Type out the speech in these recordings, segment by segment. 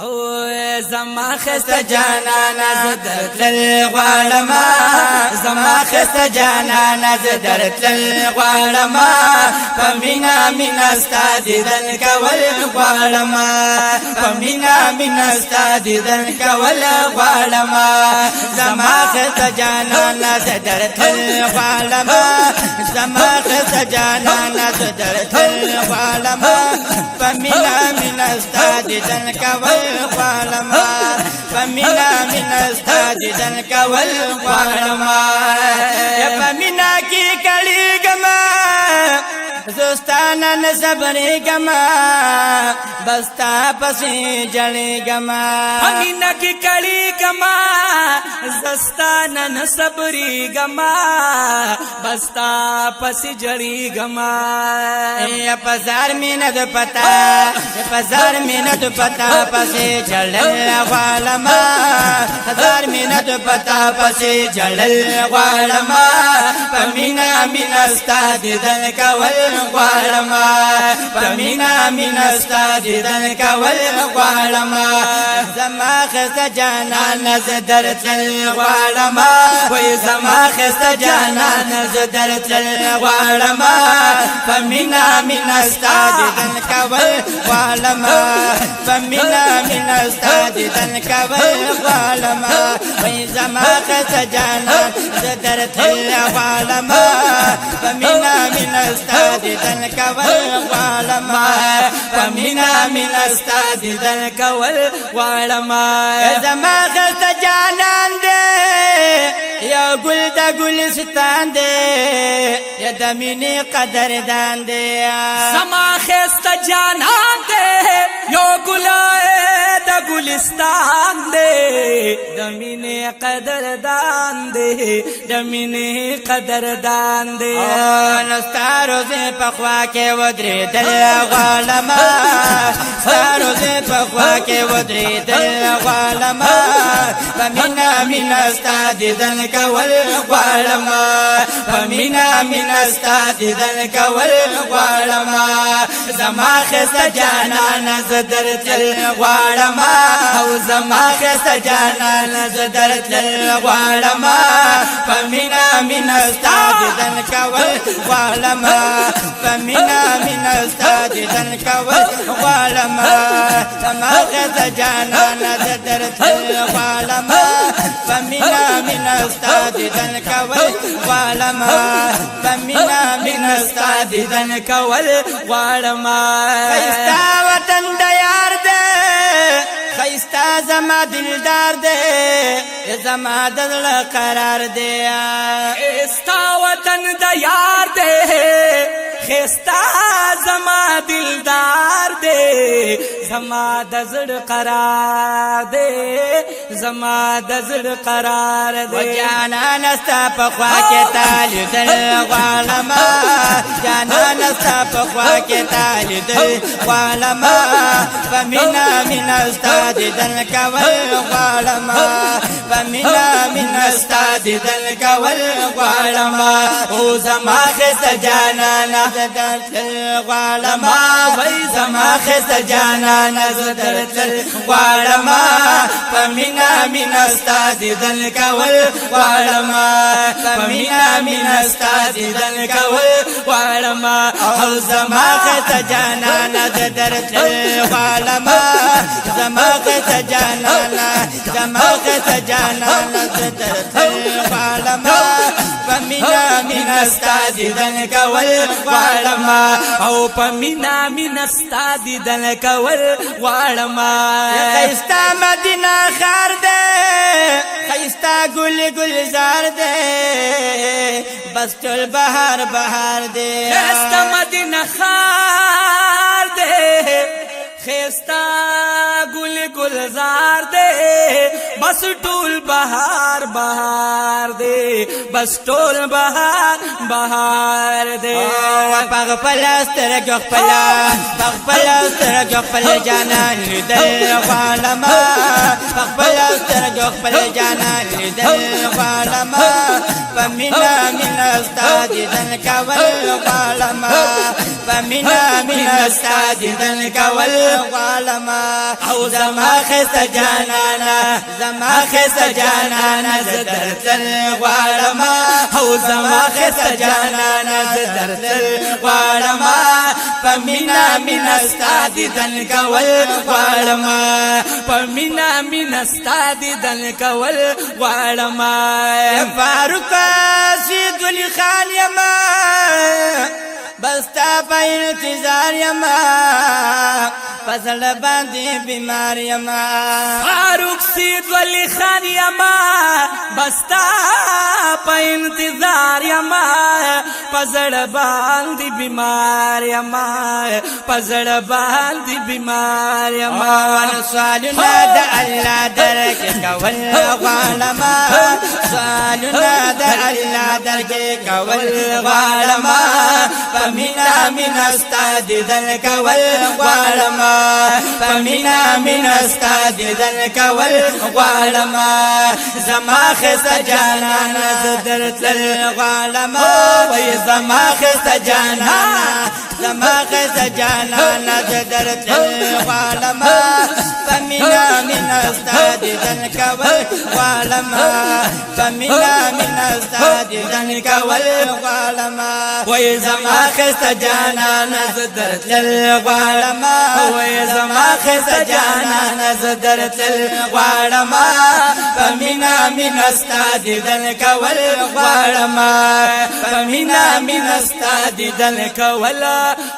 او زما خست جانانا زدرتل غوالما زما خست جانانا زدرتل غوالما فمینا من استادیدن کول غوالما فمینا من استادیدن کول غوالما زما خست جانانا زدرتل غوالما زما خست جانانا زدرتل غوالما فمینا من استادیدن کول غوالما فمینا من استادیدن کول غوالما فمینا کی کلیگما زستانا نصبریگما بستا پسی جلیگما فمینا کی کلیگما زستانا نصبریگما بستا پسی جلیگما یا پزار مینت پتا یا پزار مینت پتا پسی جلل غوالما هزار مینت پتا پسی جلل غوالما فمینا من استادیدن کول غوالما فمینا من استادیدن کول غوالما زما خست جانان زدرتل غوالما وی زما خست جانان زدرتل غوالما فمینا من استادیدن کول غوالما فمینا من استادیدن کول غوالما وی زما خست جانان زدرتل غوالما فمینا من استادیدن کول غوالما فمینا من استادیدن کول غوالما زما خست جانان دے یا گل دا گلستان دے یا دمینی قدردان دے زما خست جانان دے یو گلائے دا گلستان دے دمین قدردان دے دمین قدردان دے نستارو زی پخوا کے ودری دل غوالما ستارو زی پخوا کے ودری دل غوالما فمینا من استادیدن کول غوالما فمینا من استادیدن کول غوالما زما خست جانان زدرتل غوالما او زما خست جانان زدرتل غوالما فمینا من استادیدن کول غوالما فمینا من استادیدن کول غوالما زما خست جانان زدرتل غوالما فمینا من استادیدن کول غوالما فمینا من استادیدن کول غوالما خیستا وطن دیار دے خیستا زما دلدار دے زما دل قرار دے خیستا وطن دیار دے خیستا زما دلدار دے زما دزڑ قرار دے زما دزڑ قرار دے جانا نستا پخوا کے تالی دل غوالما جانا نستا پخوا کے تالی دل غوالما فمینا من استادیدن کول غوالما فمینا من استادیدن کول غوالما او زما خست جانانا زدرتل غوالما وی زما خست جانانا زدرتل غوالما فمینا من استادیدن کول غوالما فمینا من استادیدن کول غوالما او زما خست جانانا زدرتل غوالما زما خست جانانا زما خست جانانا زدرتل غوالما فمینا من استادیدن کول غوالما او پمینا من استادیدن کول غوالما خیستا مدینہ خار دے خیستا گل گلزار دے بس ټول بہار بہار دے خیستا مدینہ خار دے خیستا گل گلزار دے بس ټول بہار بہار دے بس ټول بہار بہار دے پغپل استرګ خپل پغپل استرګ خپل جانان دل غوالما خپل سترګو خپل جانان لیدل غواړم په مینا مینا ستا دیدن کول غواړم په مینا مینا ستا دیدن کول غواړم او زما ښایسته جانانه زما ښایسته جانانه زه درتلل غواړم او زما ښایسته جانانه زه درتلل غواړم په مینا مینا ستا دیدن کول غواړم په مینا مینا ستا دیدن کول غواړم فاروق سید ولی خان یما بستا په انتظار یما پسړ باندې بیمار یما فاروق سید ولی خان یما بستا په انتظار یما پسړ باندې بیمار یما پسړ باندې بیمار یما سوالونه د الله درکې کول غواړم سوالونه د الله درکې کول غواړم په مینا مینا ستا دیدن کول غواړم په مینا مینا ستا دیدن کول غواړم زما ښایسته جانانه زه درتلل غواړم وای زما ښایسته جانانه زما ښایسته جانانه زه درتلل غواړم په مینا مینا ستا دیدن کول غواړم په مینا مینا ستا دیدن کول غواړم وای زما ښایسته جانانه زه درتلل غواړم وای زما ښایسته جانانه زه درتلل غواړم په مینا مینا ستا دیدن کول غواړم په مینا مینا ستا دیدن کول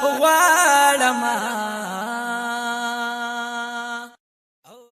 غواړم